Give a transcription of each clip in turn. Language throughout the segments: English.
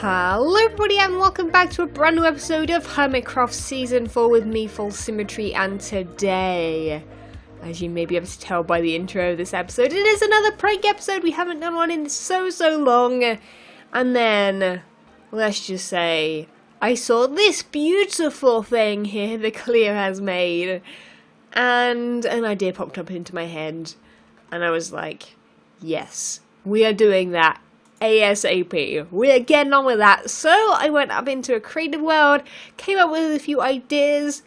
Hello everybody and welcome back to a brand new episode of Hermitcraft Season 4 with me, FalseSymmetry, and today, as you may be able to tell by the intro of this episode, it is another prank episode. We haven't done one in so long, and then, let's just say, I saw this beautiful thing here that Cleo has made, and an idea popped up into my head, and I was like, yes, we are doing that. ASAP. We're getting on with that. So I went up into a creative world, came up with a few ideas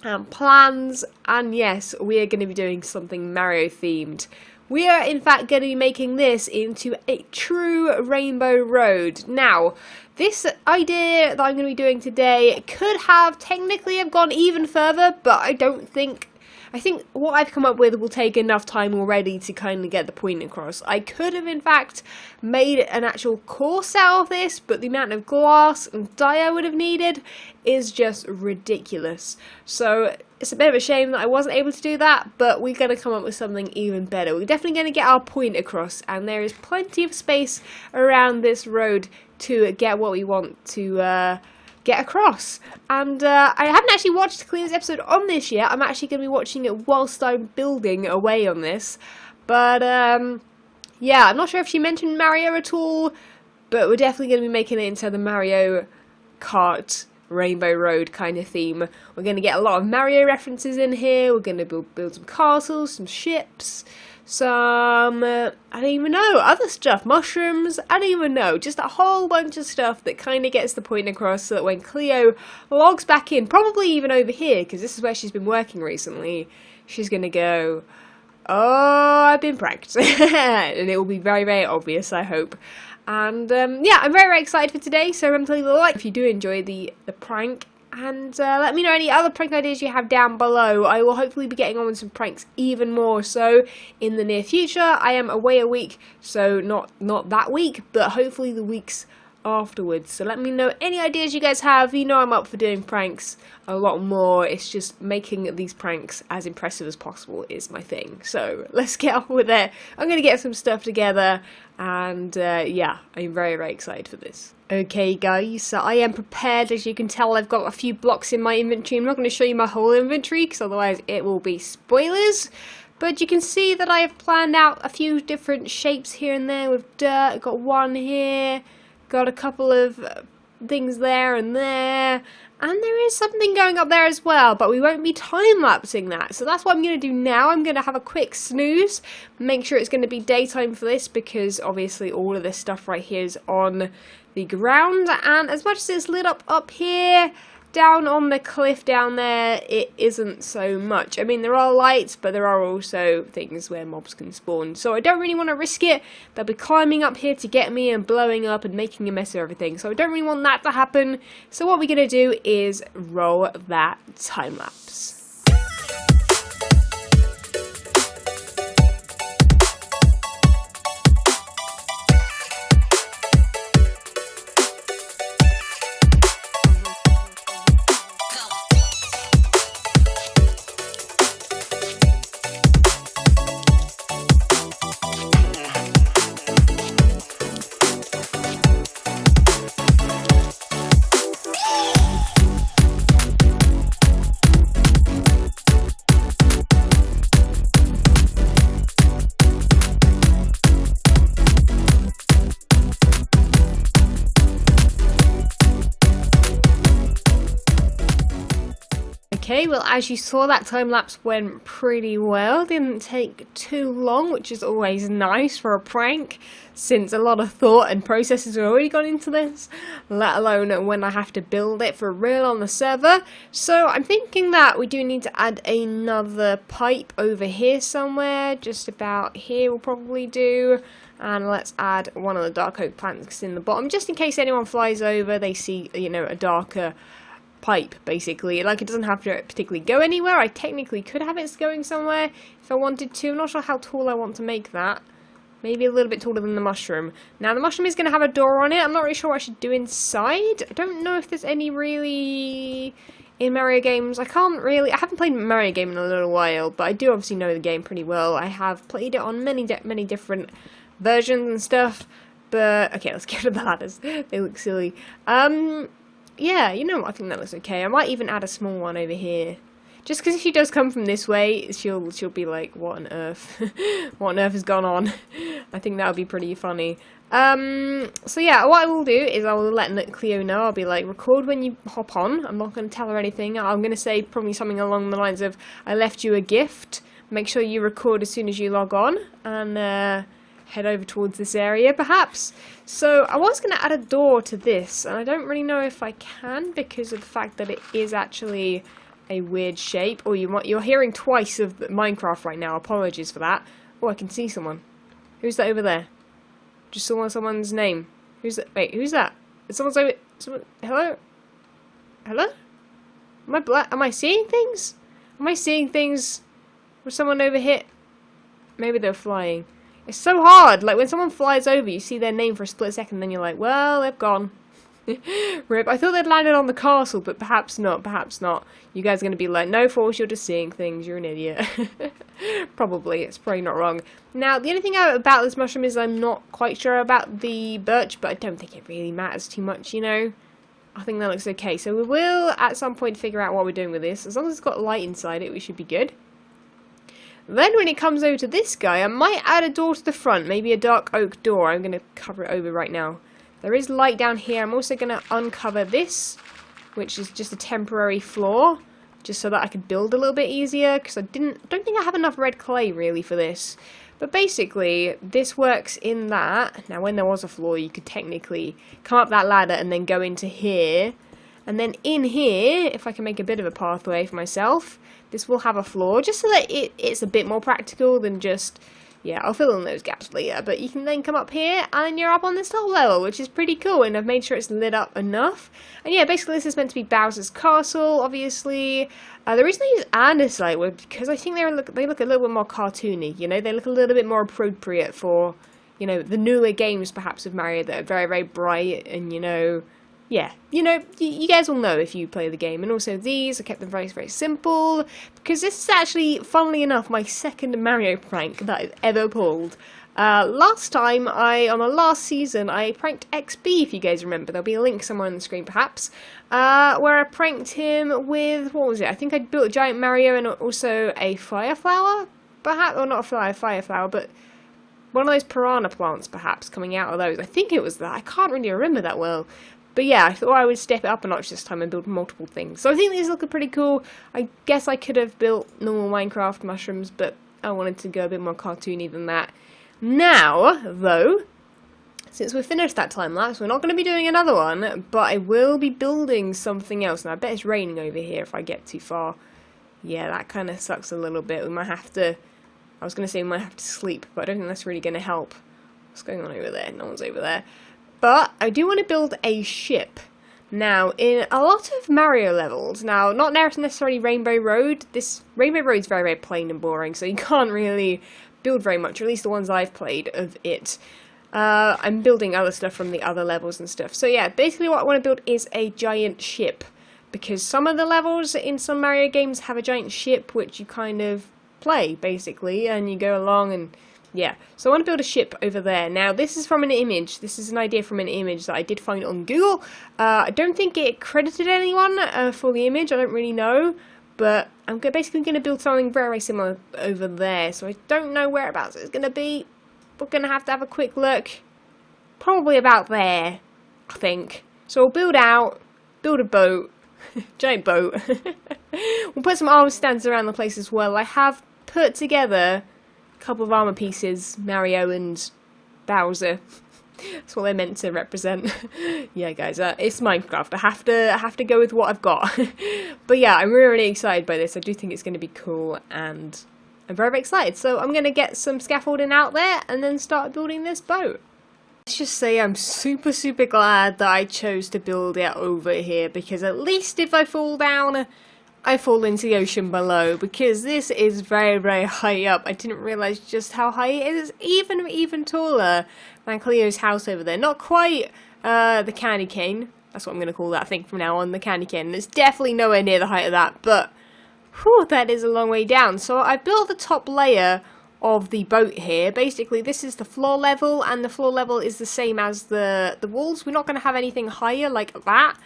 and plans, and yes, we are going to be doing something Mario themed. We are in fact going to be making this into a true rainbow road. Now, this idea that I'm going to be doing today could have technically gone even further, but I think what I've come up with will take enough time already to kind of get the point across. I could have, in fact, made an actual course out of this, but the amount of glass and dye I would have needed is just ridiculous. So it's a bit of a shame that I wasn't able to do that, but we're going to come up with something even better. We're definitely going to get our point across, and there is plenty of space around this road to get what we want to get across. And I haven't actually watched Cleo's episode on this yet. I'm actually going to be watching it whilst I'm building away on this. But yeah, I'm not sure if she mentioned Mario at all, but we're definitely going to be making it into the Mario Kart Rainbow Road kind of theme. We're going to get a lot of Mario references in here. We're going to build some castles, some ships, some, I don't even know, other stuff, mushrooms, I don't even know, just a whole bunch of stuff that kind of gets the point across so that when Cleo logs back in, probably even over here, because this is where she's been working recently, she's going to go, oh, I've been pranked, and it will be very obvious, I hope. And yeah, I'm very excited for today, so remember to leave a like if you do enjoy the prank. And let me know any other prank ideas you have down below. I will hopefully be getting on with some pranks even more so in the near future. I am away a week, so not that week, but hopefully the weeks afterwards. So let me know any ideas you guys have. You know I'm up for doing pranks a lot more. It's just making these pranks as impressive as possible is my thing. So let's get on with it. I'm going to get some stuff together, and yeah, I'm very excited for this. Okay guys, so I am prepared. As you can tell, I've got a few blocks in my inventory. I'm not going to show you my whole inventory because otherwise it will be spoilers. But you can see that I have planned out a few different shapes here and there with dirt. Got one here, got a couple of things there and there. And there is something going up there as well, but we won't be time-lapsing that. So that's what I'm going to do now. I'm going to have a quick snooze, make sure it's going to be daytime for this, because obviously all of this stuff right here is on the ground. And as much as it's lit up here, down on the cliff down there, it isn't so much. I mean, there are lights, but there are also things where mobs can spawn. So I don't really want to risk it. They'll be climbing up here to get me and blowing up and making a mess of everything. So I don't really want that to happen. So what we're going to do is roll that time lapse. Okay, well, as you saw, that time lapse went pretty well. Didn't take too long, which is always nice for a prank, since a lot of thought and processes have already gone into this, let alone when I have to build it for real on the server. So I'm thinking that we do need to add another pipe over here somewhere. Just about here will probably do. And let's add one of the dark oak planks in the bottom, just in case anyone flies over, they see, you know, a darker pipe, basically. Like, it doesn't have to particularly go anywhere. I technically could have it going somewhere if I wanted to. I'm not sure how tall I want to make that. Maybe a little bit taller than the mushroom. Now, the mushroom is going to have a door on it. I'm not really sure what I should do inside. I don't know if there's any really in Mario games. I haven't played Mario game in a little while, but I do obviously know the game pretty well. I have played it on many different versions and stuff. But, okay, let's get rid of the ladders. They look silly. Yeah, you know what, I think that looks okay. I might even add a small one over here. Just because if she does come from this way, she'll be like, what on earth? What on earth has gone on? I think that would be pretty funny. So yeah, what I will do is I will let Cleo know. I'll be like, record when you hop on. I'm not going to tell her anything. I'm going to say probably something along the lines of, I left you a gift. Make sure you record as soon as you log on. And, head over towards this area, perhaps. So I was going to add a door to this, and I don't really know if I can because of the fact that it is actually a weird shape. Oh, you're hearing twice of Minecraft right now. Apologies for that. Oh, I can see someone. Who's that over there? Just saw someone's name. Who's that? Wait, who's that? Someone's over. Hello? Hello? Am I seeing things? Am I seeing things? Was someone over here? Maybe they're flying. It's so hard, like when someone flies over, you see their name for a split second, then you're like, well, they've gone. Rip. I thought they'd landed on the castle, but perhaps not, perhaps not. You guys are going to be like, no, Force, you're just seeing things, you're an idiot. Probably, it's probably not wrong. Now, the only thing about this mushroom is I'm not quite sure about the birch, but I don't think it really matters too much, you know? I think that looks okay. So we will, at some point, figure out what we're doing with this. As long as it's got light inside it, we should be good. Then when it comes over to this guy, I might add a door to the front, maybe a dark oak door. I'm going to cover it over right now. There is light down here. I'm also going to uncover this, which is just a temporary floor, just so that I could build a little bit easier, because I don't think I have enough red clay really for this. But basically, this works in that. Now, when there was a floor, you could technically come up that ladder and then go into here. And then in here, if I can make a bit of a pathway for myself, this will have a floor, just so that it's a bit more practical than just, yeah, I'll fill in those gaps later, but you can then come up here and you're up on this top level, which is pretty cool, and I've made sure it's lit up enough. And yeah, basically this is meant to be Bowser's castle, obviously. The reason I use andesite was because I think they look a little bit more cartoony, you know, they look a little bit more appropriate for, you know, the newer games perhaps of Mario that are very, very bright and, you know, yeah, you know, you guys will know if you play the game. And also these, I kept them very, very simple, because this is actually, funnily enough, my second Mario prank that I've ever pulled. Last time, on the last season, I pranked XB, if you guys remember. There'll be a link somewhere on the screen, perhaps, where I pranked him with, what was it? I think I built a giant Mario and also a fire flower, perhaps, or not a fire flower, but one of those piranha plants, perhaps, coming out of those. I think it was that. I can't really remember that well. But yeah, I thought I would step it up a notch this time and build multiple things. So I think these look pretty cool. I guess I could have built normal Minecraft mushrooms, but I wanted to go a bit more cartoony than that. Now, though, since we've finished that time lapse, we're not going to be doing another one, but I will be building something else. Now, I bet it's raining over here if I get too far. Yeah, that kind of sucks a little bit. We might have to, I was going to say we might have to sleep, but I don't think that's really going to help. What's going on over there? No one's over there. But I do want to build a ship. Now, in a lot of Mario levels, now, not necessarily Rainbow Road, this Rainbow Road is very, very plain and boring, so you can't really build very much, or at least the ones I've played of it. I'm building other stuff from the other levels and stuff. So yeah, basically what I want to build is a giant ship, because some of the levels in some Mario games have a giant ship which you kind of play, basically, and you go along and yeah, so I want to build a ship over there. Now, this is from an image. This is an idea from an image that I did find on Google. I don't think it credited anyone for the image. I don't really know. But I'm basically going to build something very, very similar over there. So I don't know whereabouts it's going to be. We're going to have a quick look. Probably about there, I think. So we'll build a boat. Giant boat. We'll put some armor stands around the place as well. I have put together couple of armor pieces, Mario and Bowser. That's what they're meant to represent. Yeah, guys, it's Minecraft. I have to go with what I've got. But yeah, I'm really, really excited by this. I do think it's going to be cool, and I'm very, very excited. So I'm going to get some scaffolding out there and then start building this boat. Let's just say I'm super, super glad that I chose to build it over here, because at least if I fall down, I fall into the ocean below, because this is very, very high up. I didn't realise just how high it is. It's even taller than Cleo's house over there. Not quite the candy cane. That's what I'm going to call that thing from now on, the candy cane. It's definitely nowhere near the height of that, but whew, that is a long way down. So I built the top layer of the boat here. Basically, this is the floor level, and the floor level is the same as the walls. We're not going to have anything higher like that.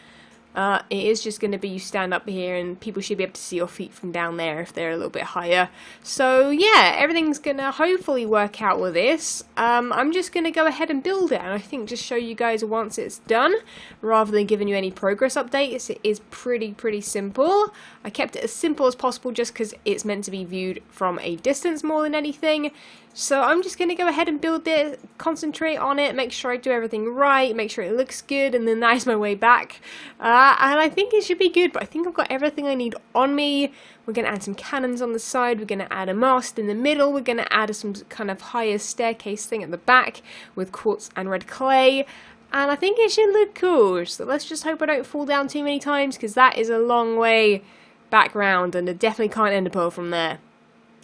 It is just going to be you stand up here and people should be able to see your feet from down there if they're a little bit higher. So yeah, everything's going to hopefully work out with this. I'm just going to go ahead and build it, and I think just show you guys once it's done rather than giving you any progress updates. It is pretty simple. I kept it as simple as possible just because it's meant to be viewed from a distance more than anything. So I'm just going to go ahead and build it, concentrate on it, make sure I do everything right, make sure it looks good, and then that is my way back. And I think it should be good, but I think I've got everything I need on me. We're going to add some cannons on the side, we're going to add a mast in the middle, we're going to add some kind of higher staircase thing at the back with quartz and red clay. And I think it should look cool, so let's just hope I don't fall down too many times, because that is a long way back round, and I definitely can't end a pearl from there.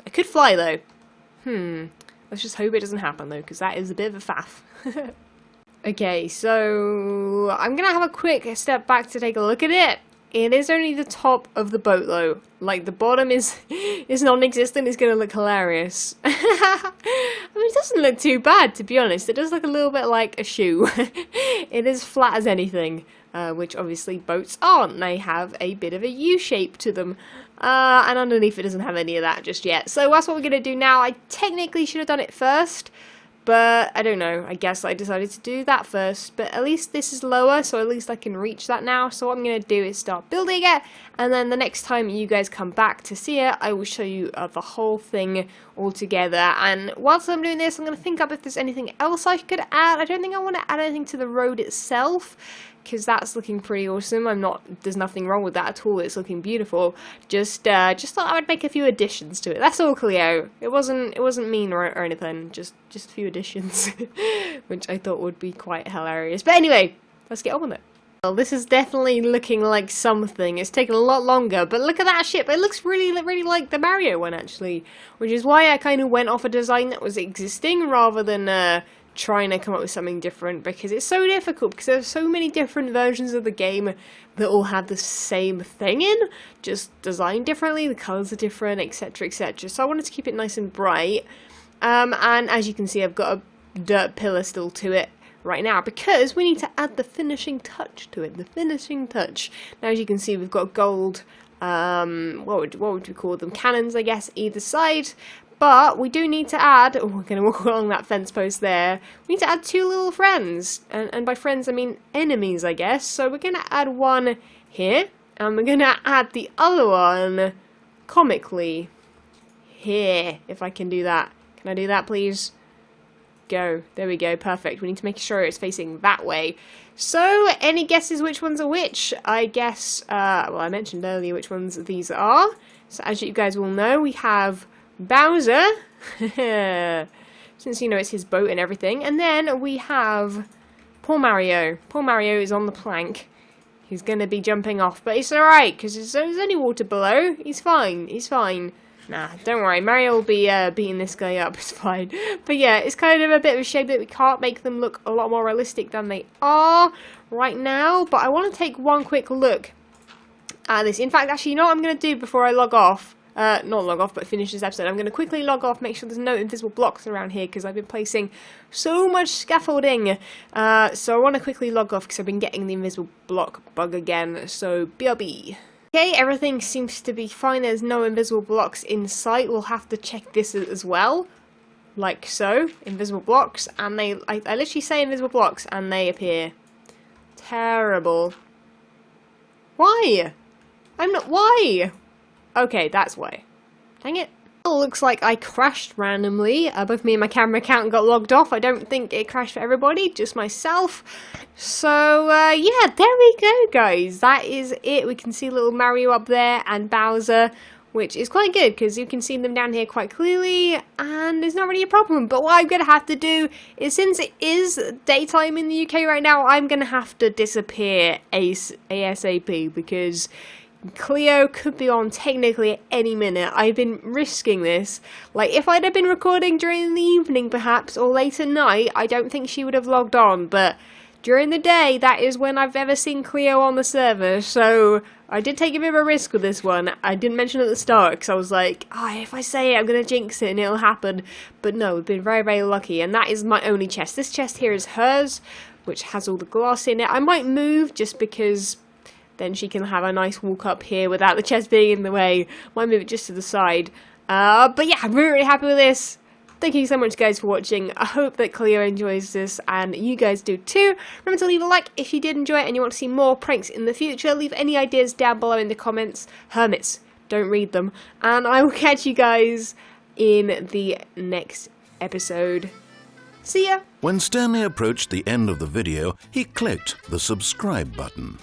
I could fly though. Let's just hope it doesn't happen though, because that is a bit of a faff. Okay, so I'm going to have a quick step back to take a look at it. It is only the top of the boat though. Like, the bottom is non-existent. It's going to look hilarious. I mean, it doesn't look too bad, to be honest. It does look a little bit like a shoe. It is flat as anything, which obviously boats aren't. They have a bit of a U shape to them. And underneath it doesn't have any of that just yet. So that's what we're going to do now. I technically should have done it first, but I don't know. I guess I decided to do that first. But at least this is lower, so at least I can reach that now. So what I'm going to do is start building it, and then the next time you guys come back to see it, I will show you the whole thing all together. And whilst I'm doing this, I'm going to think up if there's anything else I could add. I don't think I want to add anything to the road itself, because that's looking pretty awesome. There's nothing wrong with that at all. It's looking beautiful. Just thought I would make a few additions to it. That's all, Cleo. It wasn't mean or anything. Just a few additions, which I thought would be quite hilarious. But anyway, let's get on with it. Well, this is definitely looking like something. It's taken a lot longer, but look at that ship. It looks really like the Mario one, actually, which is why I kind of went off a design that was existing rather than trying to come up with something different, because it's so difficult, because there's so many different versions of the game that all have the same thing in, just designed differently, the colours are different, etc, so I wanted to keep it nice and bright. And as you can see, I've got a dirt pillar still to it right now, because we need to add the finishing touch to it, Now as you can see, we've got gold, what would we call them, cannons I guess, either side. But we do need to add, we're going to walk along that fence post there, we need to add two little friends, and by friends I mean enemies I guess, so we're going to add one here, and we're going to add the other one, comically, here, if I can do that. Can I do that please? Go, there we go, perfect. We need to make sure it's facing that way. So, any guesses which ones are which? I guess, well I mentioned earlier which ones these are, so as you guys will know, we have Bowser, since you know it's his boat and everything, and then we have poor Mario. Poor Mario is on the plank. He's going to be jumping off, but it's alright, because there's only water below. He's fine, Nah, don't worry, Mario will be beating this guy up, it's fine. But yeah, it's kind of a bit of a shame that we can't make them look a lot more realistic than they are right now, but I want to take one quick look at this. In fact, actually, you know what I'm going to do before I log off? Not log off, but finish this episode. I'm going to quickly log off, make sure there's no invisible blocks around here, because I've been placing so much scaffolding. So I want to quickly log off, because I've been getting the invisible block bug again. So, BRB. Okay, everything seems to be fine. There's no invisible blocks in sight. We'll have to check this as well. Like so. Invisible blocks. And I literally say invisible blocks, and they appear. Terrible. Why? Why? Okay, that's why. Dang it. It looks like I crashed randomly. Both me and my camera account got logged off. I don't think it crashed for everybody, just myself. So, yeah, there we go, guys. That is it. We can see little Mario up there and Bowser, which is quite good, because you can see them down here quite clearly, and there's not really a problem. But what I'm going to have to do is, since it is daytime in the UK right now, I'm going to have to disappear ASAP, because Cleo could be on technically at any minute. I've been risking this. Like, if I'd have been recording during the evening perhaps, or late at night, I don't think she would have logged on, but during the day, that is when I've ever seen Cleo on the server, so I did take a bit of a risk with this one. I didn't mention it at the start, because I was like, if I say it, I'm going to jinx it and it'll happen. But no, we've been very, very lucky, and that is my only chest. This chest here is hers, which has all the glass in it. I might move, just because then she can have a nice walk up here without the chest being in the way. Might move it just to the side. But yeah, I'm really, really happy with this. Thank you so much, guys, for watching. I hope that Cleo enjoys this, and you guys do too. Remember to leave a like if you did enjoy it and you want to see more pranks in the future. Leave any ideas down below in the comments. Hermits, don't read them. And I will catch you guys in the next episode. See ya! When Stanley approached the end of the video, he clicked the subscribe button.